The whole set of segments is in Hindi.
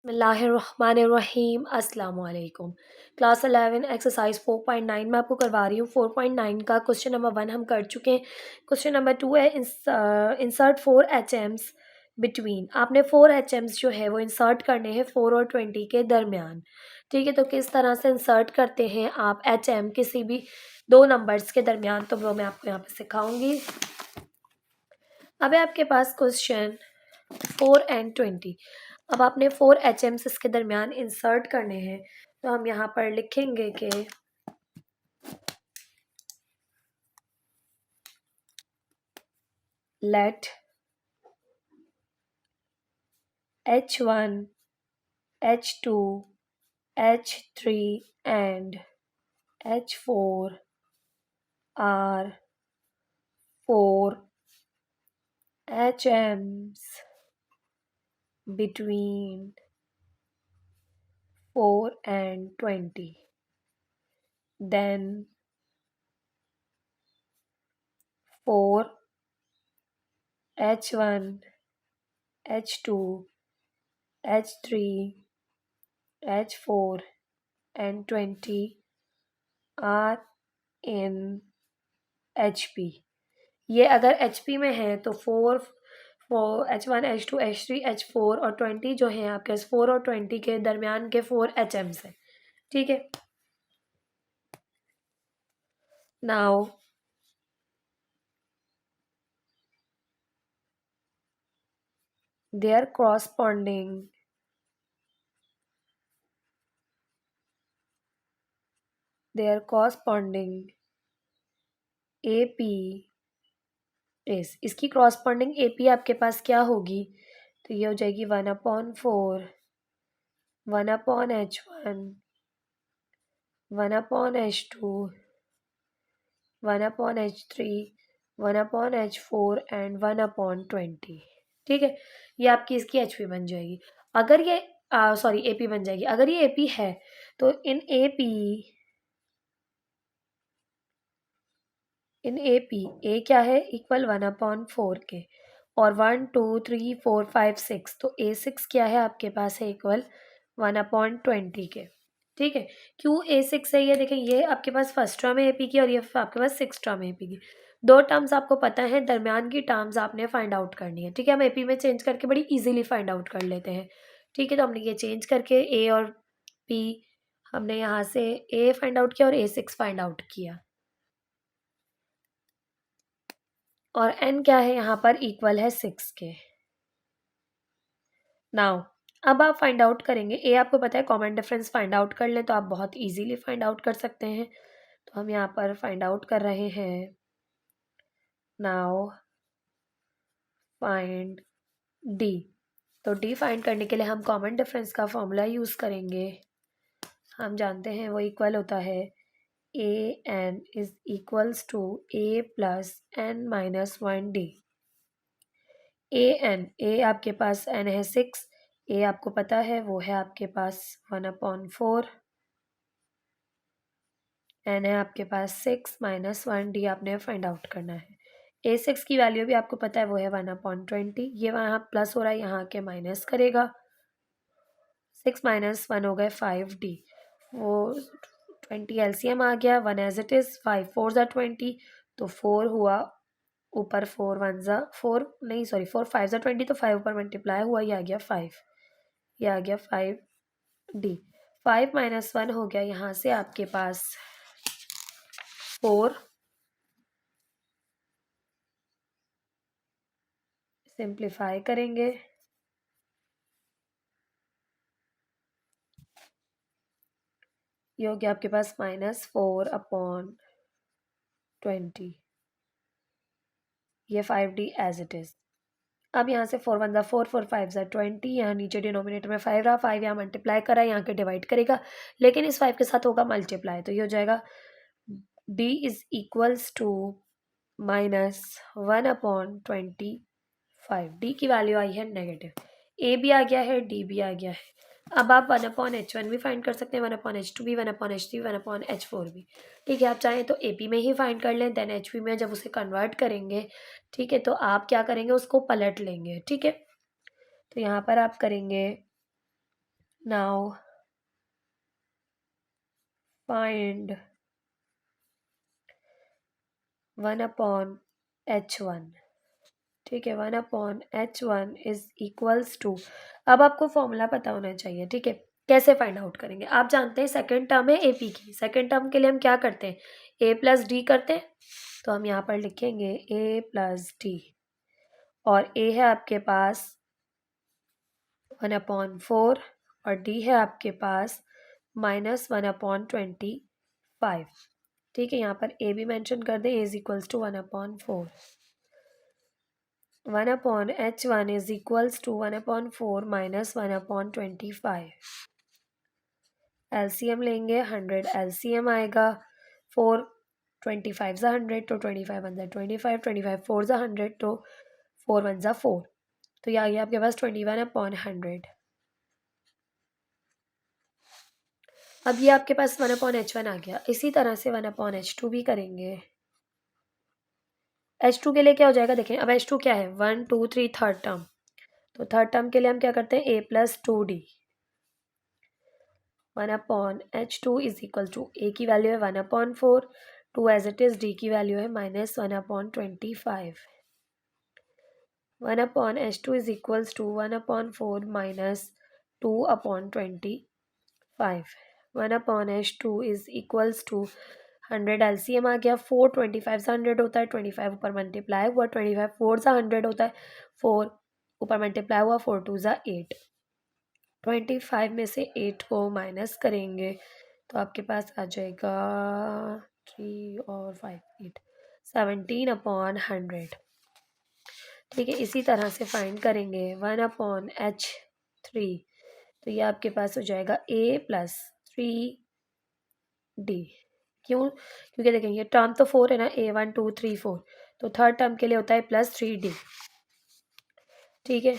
बिस्मिल्लाहिर्रहमानिर्रहीम अस्सलाम वालेकुम। क्लास 11 एक्सरसाइज 4.9 मैं आपको करवा रही हूँ। 4.9 का क्वेश्चन नंबर 1 हम कर चुके हैं। क्वेश्चन नंबर 2 है इंसर्ट 4 एच एम्स बिटवीन। आपने 4 एच एम्स जो है वो इंसर्ट करने हैं 4 और 20 के दरमियान। ठीक है, तो किस तरह से इंसर्ट करते हैं आप एच एम किसी भी दो नंबर्स के दरमियान, तो वो मैं आपको यहाँ पे सिखाऊंगी। अब है आपके पास क्वेश्चन 4 एंड 20। अब आपने 4 एच एम्स इसके दरमियान इंसर्ट करने हैं, तो हम यहाँ पर लिखेंगे कि late H1, H2, H3 and H4 are 4 HMs between 4 and 20. Then 4 H1, H2, H3, H4 and 20 are in HP। ये अगर HP में है तो 4 H1, H2, H3, H4 और 20 जो हैं आपके 4 और 20 के दरमियान के 4 HMs हैं। ठीक है, नाउ देयर कॉरस्पॉन्डिंग AP इस इसकी कॉरस्पॉन्डिंग AP आपके पास क्या होगी, तो ये हो जाएगी 1/4, 1/H1, 1/H2, 1/H3, 1/H4 and 1/20। ठीक है, ये आपकी इसकी HP बन जाएगी। अगर ये सॉरी AP बन जाएगी। अगर ये AP है तो इन AP A क्या है इक्वल 1/4 के, और 1 2 3 4 5 6, तो A6 क्या है आपके पास है इक्वल 1/20 के। ठीक है, क्यों A6 है ये देखें, ये आपके पास फर्स्ट टर्म है AP की और ये आपके पास सिक्स टर्म है AP की। दो टर्म्स आपको पता है, दरमियान की टर्म्स आपने फाइंड आउट करनी है। ठीक है, हम AP में चेंज करके बड़ी इजीली फाइंड आउट कर लेते हैं। ठीक है, तो हमने ये चेंज करके A और P, हमने यहाँ से A फाइंड आउट किया और A6 फाइंड आउट किया, और n क्या है यहाँ पर इक्वल है 6 के। नाउ अब आप फाइंड आउट करेंगे, ए आपको पता है कॉमन डिफरेंस फाइंड आउट कर लें तो आप बहुत इजीली फाइंड आउट कर सकते हैं। तो हम यहाँ पर फाइंड आउट कर रहे हैं। Now find D. तो डी फाइंड करने के लिए हम कॉमन डिफरेंस का फॉर्मूला यूज़ करेंगे। हम जानते हैं वो इक्वल होता है A N is equals to A plus N minus 1D। A आपके पास n है 6, ए आपको पता है वो है आपके पास 1/4, n है आपके पास 6 माइनस 1D आपने फाइंड आउट करना है। A6 की वैल्यू भी आपको पता है वो है 1/20। ये वहाँ प्लस हो रहा है, यहाँ के माइनस करेगा, 6 माइनस 1 हो गए 5D। वो 20 LCM आ गया, 1 एज इट इज़, 5 4 ज़ा 20, तो 4 हुआ ऊपर, 4 1 ज़ा 4 नहीं सॉरी 4 5 ज़ा 20, तो 5 ऊपर मल्टीप्लाई हुआ, ये आ गया 5, ये आ गया 5D। 5 माइनस 1 हो गया यहाँ से आपके पास 4, सिंप्लीफाई करेंगे, ये हो गया आपके पास -4/20, ये 5D एज इट इज़। अब यहाँ से 4 1 ज़ा 4 4 5 ज़ा 20, यहाँ नीचे डिनोमिनेटर में 5 रहा, 5 यहाँ मल्टीप्लाई करा, यहाँ के डिवाइड करेगा, लेकिन इस 5 के साथ होगा मल्टीप्लाई, तो ये हो जाएगा D is equals to -1/25। D की वैल्यू आई है नेगेटिव, ए भी आ गया है, डी भी आ गया है। अब आप 1/H1 भी फाइंड कर सकते हैं, 1/H2 भी, 1/H3, 1/H4 भी। ठीक है, आप चाहें तो AP में ही फाइंड कर लें, देन HP में जब उसे कन्वर्ट करेंगे, ठीक है, तो आप क्या करेंगे उसको पलट लेंगे। ठीक है, तो यहाँ पर आप करेंगे नाउ फाइंड 1/h1। ठीक है, 1/h1 इज इक्वल्स टू, अब आपको फॉर्मूला पता होना चाहिए। ठीक है, कैसे फाइंड आउट करेंगे? आप जानते हैं सेकंड टर्म है AP की, सेकंड टर्म के लिए हम क्या करते हैं, A+D करते हैं। तो हम यहाँ पर लिखेंगे A+D, और A है आपके पास 1/4 और D है आपके पास -1/25। ठीक है, यहाँ पर A भी मेंशन कर दें, A is equals to 1/4। 1/h1 is equals to 1/4 minus 1/25। LCM लेंगे, 100 LCM आएगा, 4 25 ज़ा 100 तो 25 1 ज़ा 25, 25 4 ज़ा 100 तो 4 1 ज़ा 4, तो ये आ गया आपके पास 21/100। अब ये आपके पास 1/h1 आ गया। इसी तरह से 1/h2 भी करेंगे। H2 के लिए क्या हो जाएगा, देखें अब H2 क्या है, 1 2 3 थर्ड टर्म, तो थर्ड टर्म के लिए हम क्या करते हैं, A+2D। 1/h2 is equal to A की वैल्यू है 1/4, 2 एज इट इज, D की वैल्यू है -1/25। 1/h2 is equals to 1/4 minus 2/25। 1/h2 is equals to 100 LCM आ गया, 4 25 से 100 होता है, 25 ऊपर मल्टीप्लाई हुआ, 25 4 से 100 होता है, 4 ऊपर मल्टीप्लाई हुआ, 4 2 ज़ा 8। 25 में से 8 को माइनस करेंगे तो आपके पास आ जाएगा 3 और 5 8, 17/100। ठीक है, इसी तरह से फाइंड करेंगे 1/h3, तो ये आपके पास हो जाएगा A+3D। क्यों? क्योंकि देखें ये टर्म तो 4 है ना, A1 2 3 4, तो थर्ड टर्म के लिए होता है +3D। ठीक है,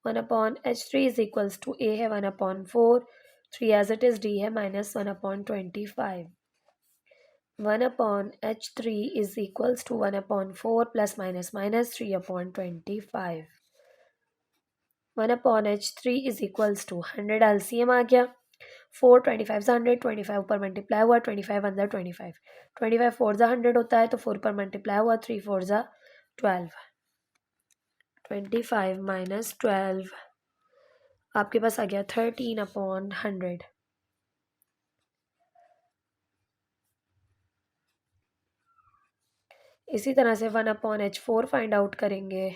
1/h3 is equals to A है 1/4, 3 एज इट इज, D है -1/25। 1/h3 is equals to 1/4 plus minus minus 3/25। 1/h3 is equals to 100 LCM आ गया, 4 25 से 100, 25 ऊपर मल्टीप्लाई हुआ, 25 अंदर 25, 25 4 ज़ा 100 होता है, तो 4 ऊपर मल्टीप्लाई हुआ, 3 4 ज़ा 12, 25 माइनस 12 आपके पास आ गया 13/100। इसी तरह से 1/h4 फाइंड आउट करेंगे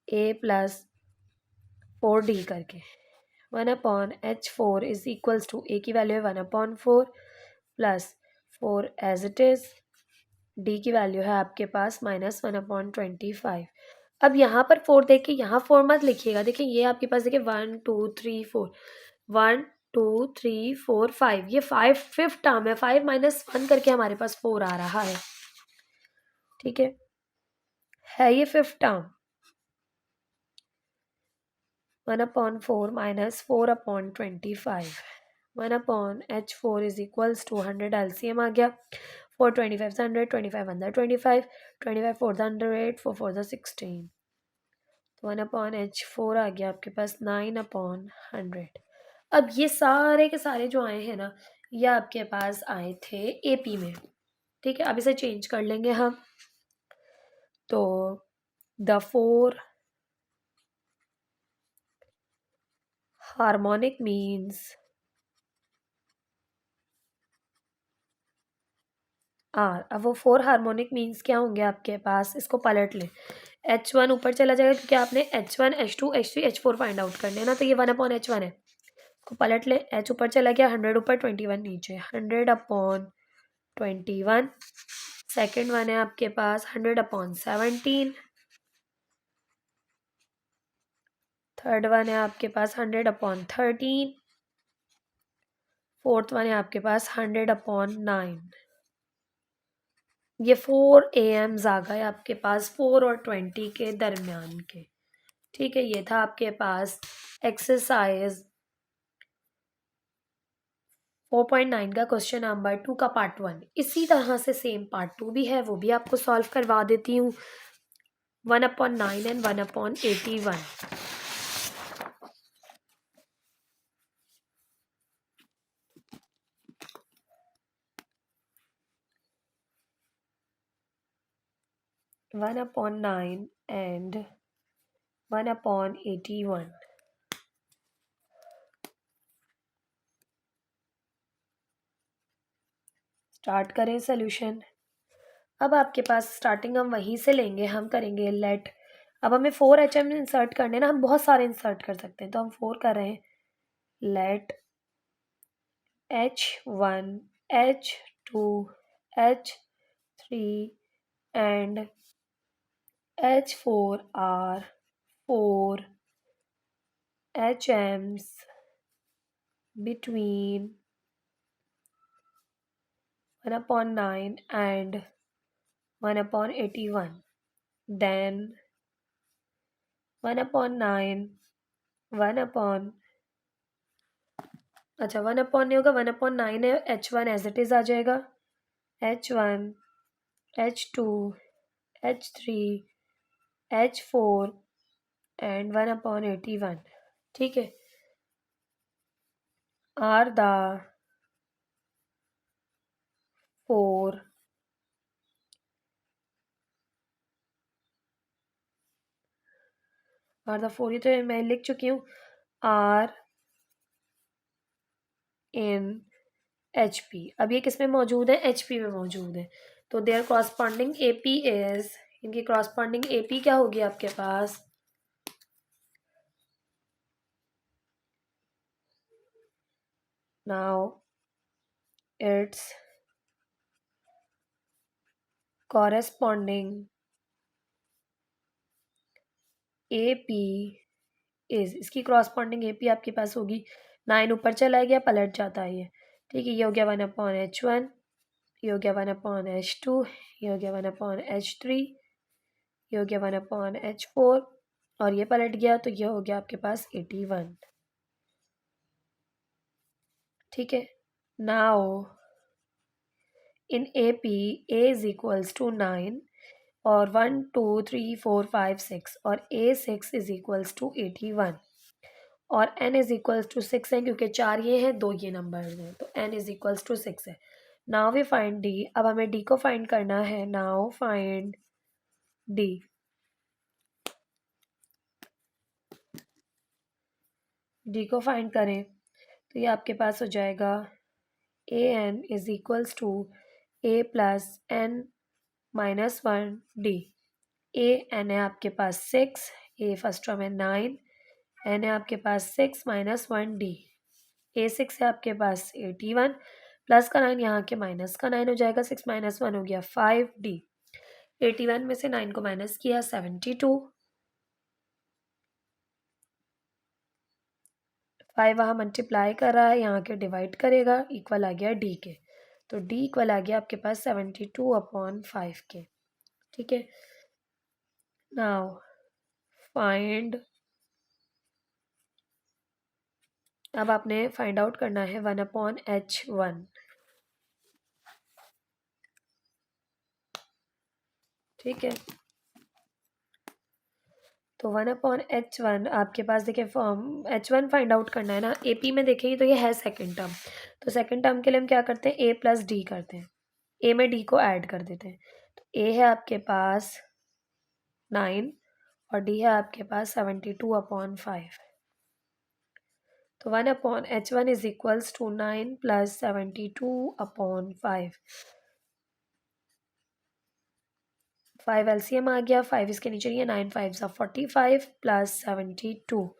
A+4D करके। 1/h4 is equals to A की वैल्यू है 1/4 plus 4 as it is, D की वैल्यू है आपके पास -1/25। अब यहाँ पर 4 देख के यहाँ 4 मत लिखिएगा, देखिए ये आपके पास देखिए 1 2 3 4, 1 2 3 4 5, ये 5 फिफ्थ टर्म है, 5 माइनस 1 करके हमारे पास 4 आ रहा है। ठीक है ये fifth term. 1/4 minus 4/25। 1/h4 is equals to 100 LCM आ गया, 4 25 से 100, 25 अंदर 25, 25 4 100, 4 4 16, तो 1/h4 आ गया आपके पास 9/100। अब ये सारे के सारे जो आए हैं ना, ये आपके पास आए थे AP में। ठीक है, अब इसे चेंज कर लेंगे हम, तो द 4 हार्मोनिक मीन्स आर। अब वो 4 हार्मोनिक मीन्स क्या होंगे आपके पास, इसको पलट लें, H1 ऊपर चला जाएगा क्योंकि आपने H1 H2 H3 H4 find out करने हैं ना, तो ये 1/h1 है, इसको पलट ले, H ऊपर चला गया, 100 ऊपर 21 नीचे, 100/21। सेकेंड वन है आपके पास 100/17। थर्ड वन है आपके पास 100/13। फोर्थ वन है आपके पास 100/9। ये 4 AM आ गए आपके पास 4 और 20 के दरमियान के। ठीक है, ये था आपके पास एक्सरसाइज 4.9 का क्वेश्चन नंबर 2 का पार्ट 1। इसी तरह से सेम पार्ट 2 भी है, वो भी आपको सॉल्व करवा देती हूँ। 1/9 एंड 1/81। 1/9 and 1/81। स्टार्ट करें सोल्यूशन। अब आपके पास स्टार्टिंग हम वहीं से लेंगे, हम करेंगे लेट। अब हमें 4HM इंसर्ट करने ना, हम बहुत सारे इंसर्ट कर सकते हैं, तो हम 4 कर रहे हैं। Let H1 H2 H3 and H4 are 4 HMs between 1/9 and 1/81। then 1/9 अच्छा 1/, नहीं होगा, 1/9 है, H1 एज इट इज़ आ जाएगा। H1 H2 H3 H4 and 1/81। ठीक है। आर द 4 ये तो मैं लिख चुकी हूँ। Are in HP। अब ये किस में मौजूद है? HP में मौजूद है। तो देयर कॉरस्पॉन्डिंग AP इज, इनकी कॉरस्पॉन्डिंग AP क्या होगी आपके पास? Now it's corresponding AP is, इसकी क्रॉसपॉन्डिंग AP आपके पास होगी। 9 ऊपर चला गया, पलट जाता है ये। ठीक है, ये हो गया 1/H1, ये हो गया 1/H2, ये हो गया 1/H3, ये हो गया 1/H4 और ये पलट गया, तो ये हो गया आपके पास 81। ठीक है। Now in AP A is equals to 9 और 1 2 3 4 5 6 और A6 इज इक्वल्स टू 81 और n इज इक्वल्स टू 6 है, क्योंकि 4 ये हैं, 2 ये नंबर हैं, तो n इज इक्वल्स टू 6 है। Now we find D। अब हमें D को फाइंड करना है। Now find D। D को फाइंड करें तो ये आपके पास हो जाएगा AN is equals to A plus N minus 1 D। AN है आपके पास 6, A फर्स्ट टर्म है 9, N है आपके पास 6 माइनस 1 D। A6 है आपके पास 81, प्लस का 9 यहाँ के माइनस का 9 हो जाएगा, 6 माइनस 1 हो गया 5D। 81 में से 9 को माइनस किया 72, 5 वहाँ मल्टीप्लाई कर रहा है, यहाँ के डिवाइड करेगा, इक्वल आ गया D के। तो D इक्वल आ गया आपके पास 72/5 के। ठीक है। नाउ फाइंड, अब आपने फाइंड आउट करना है 1/H1। ठीक है। तो 1/H1 आपके पास देखिए, फॉर्म H1 फाइंड आउट करना है ना। AP में देखेंगे तो ये है सेकंड टर्म, तो सेकंड टर्म के लिए हम क्या करते हैं? A प्लस D करते हैं। A में D को ऐड कर देते हैं, तो A है आपके पास 9 और D है आपके पास 72/5। तो 1/H1 is equals to 9 plus 72/5। 5 LCM आ गया, 5 इसके नीचे नहीं है, 9 5 45 प्लस 72।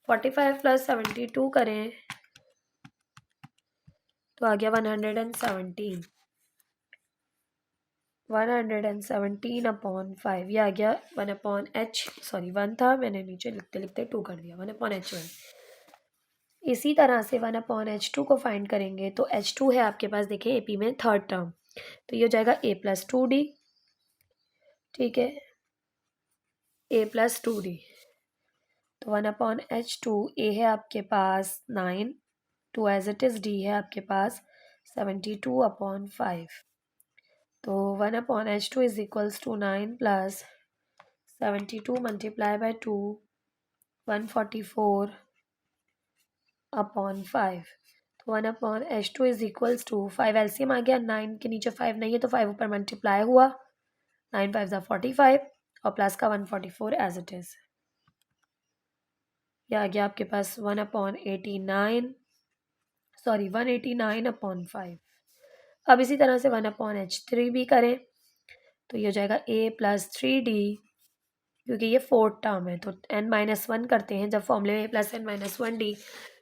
45 प्लस 72 करें तो आ गया 117। 117/5 ये आ गया 1 था, मैंने नीचे लिखते लिखते 2 कर दिया, 1/H1। इसी तरह से 1/H2 को फाइंड करेंगे तो H2 है आपके पास, देखिए AP में थर्ड टर्म, तो ये हो जाएगा A प्लस 2D। ठीक है, A प्लस 2D। तो 1/H2 A है आपके पास 9, 2 एज इट इज़, D है आपके पास 72/5। तो 1/H2 is equals to 9 plus 72 multiply by 2, 144/5। तो 1/H2 is equals to 5 LCM आ गया, 9 के नीचे 5 नहीं है तो 5 ऊपर मल्टीप्लाई हुआ, 9 5 ज़ा 45 और प्लस का 144 एज इट इज़। यह आ गया आपके पास 1/89, सॉरी 189/5। अब इसी तरह से 1/H3 भी करें तो ये हो जाएगा a+3d, क्योंकि ये फोर्थ टर्म है तो n-1 करते हैं जब फॉर्मूले में a+n-1d,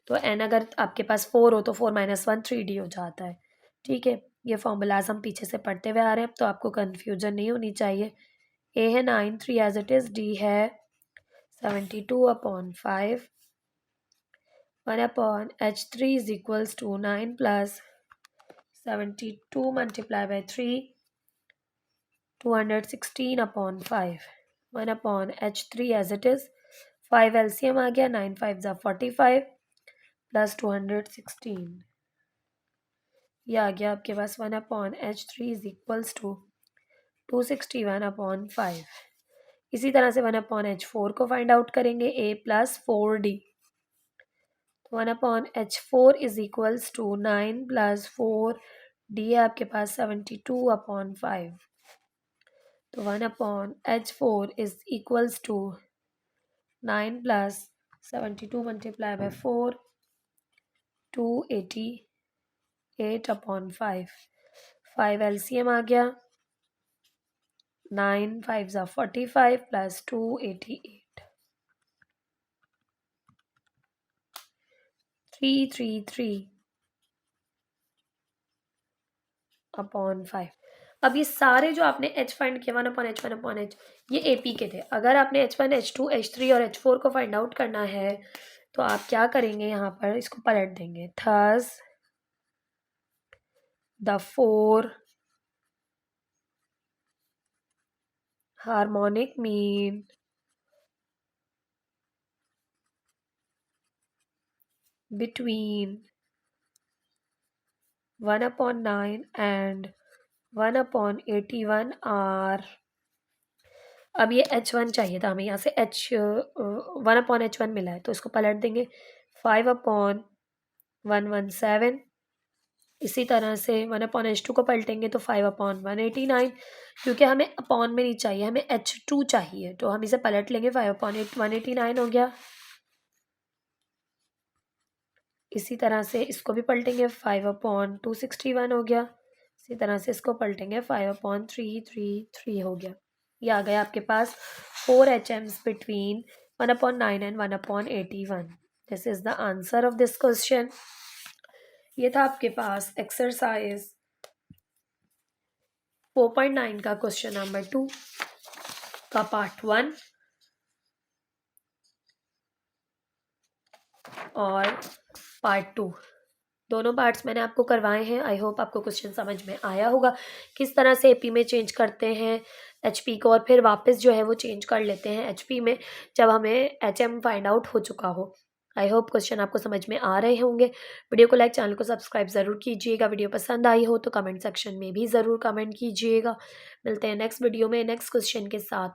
तो n अगर आपके पास 4 हो तो 4 - 1 3d हो जाता है। ठीक है, ये फॉर्मूलाज हम पीछे से पढ़ते हुए आ रहे हैं तो आपको कन्फ्यूजन नहीं होनी चाहिए। a है 9 3 एज इट इज़, d है 72/5, 1/H3 is equals to 9 + 72 × 3 216/5, 1/H3 as it is, 5 LCM आ गया, 9 5 ज़ा 45 + 216, ये आ गया आपके पास 1/H3 इज इक्वल्स टू 261/5। इसी तरह से 1/H4 को फाइंड आउट करेंगे, a+4d, 1/H4 is equals to 9 + 4d है आपके पास 72/5, तो 1/H4 is equals to 9 + 72 × 4 288/5, 5 LCM आ गया, 9 5 ज़ा 45 + 288, 333/5। अब ये सारे जो आपने h फाइंड किया 1/H ये AP के थे। अगर आपने H1 H2 H3 और H4 को फाइंड आउट करना है तो आप क्या करेंगे, यहाँ पर इसको पलट देंगे। Thus the 4 harmonic mean between 1/9 and 1/81 are. अब ये H1 चाहिए था हमें, यहाँ से 1/H1 मिला है तो इसको पलट देंगे 5/117। इसी तरह से 1/H2 को पलटेंगे तो 5/189, क्योंकि हमें अपॉन में नहीं चाहिए, हमें H2 चाहिए तो हम इसे पलट लेंगे, 5/189 हो गया। इसी तरह से इसको भी पलटेंगे, 5/261 हो गया। इसी तरह से इसको पलटेंगे, 5/333 हो गया। ये आ गया आपके पास 4 HMs between 1/9 and 1/81। This is the answer of this question. ये था आपके पास एक्सरसाइज 4.9 का क्वेश्चन नंबर 2 का पार्ट 1 और पार्ट 2, दोनों पार्ट्स मैंने आपको करवाए हैं। आई होप आपको क्वेश्चन समझ में आया होगा किस तरह से एपी में चेंज करते हैं एचपी को, और फिर वापस जो है वो चेंज कर लेते हैं एचपी में जब हमें एचएम फाइंड आउट हो चुका हो। आई होप क्वेश्चन आपको समझ में आ रहे होंगे। वीडियो को लाइक, चैनल को सब्सक्राइब ज़रूर कीजिएगा। वीडियो पसंद आई हो तो कमेंट सेक्शन में भी ज़रूर कमेंट कीजिएगा। मिलते हैं नेक्स्ट वीडियो में नेक्स्ट क्वेश्चन के साथ।